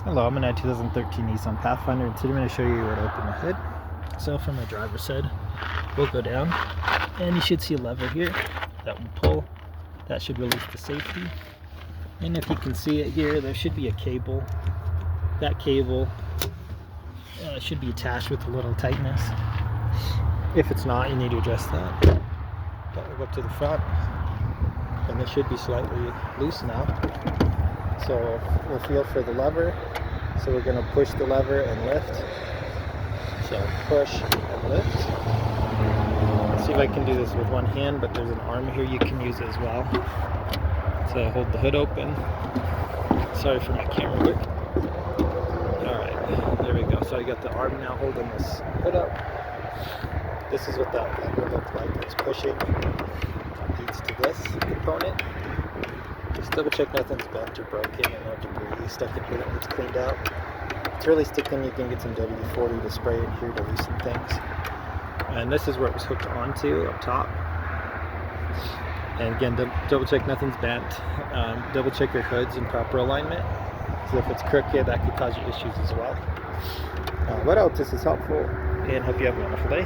Hello, I'm in a 2013 Nissan Pathfinder, and today I'm going to show you where to open the hood. So from the driver's side, we'll go down, and you should see a lever here that will pull. That should release the safety. And if you can see it here, there should be a cable. That cable should be attached with a little tightness. If it's not, you need to adjust that. But we'll go up to the front, and it should be slightly loose now. So we'll feel for the lever. So we're going to push the lever and lift. So push and lift. Let's see if I can do this with one hand, but there's an arm here you can use as well. So hold the hood open. Sorry for my camera work. Alright, there we go. So I got the arm now holding this hood up. This is what that lever looks like. It's pushing. It leads to this component. Just double check nothing's bent or broken and no debris stuck in here that needs cleaned out. If it's really sticking, you can get some WD-40 to spray in here to loosen things. And this is where it was hooked onto up top. And again, double check nothing's bent. Double check your hood's in proper alignment. So if it's crooked, that could cause you issues as well. What else? This is helpful, and hope you have a wonderful day.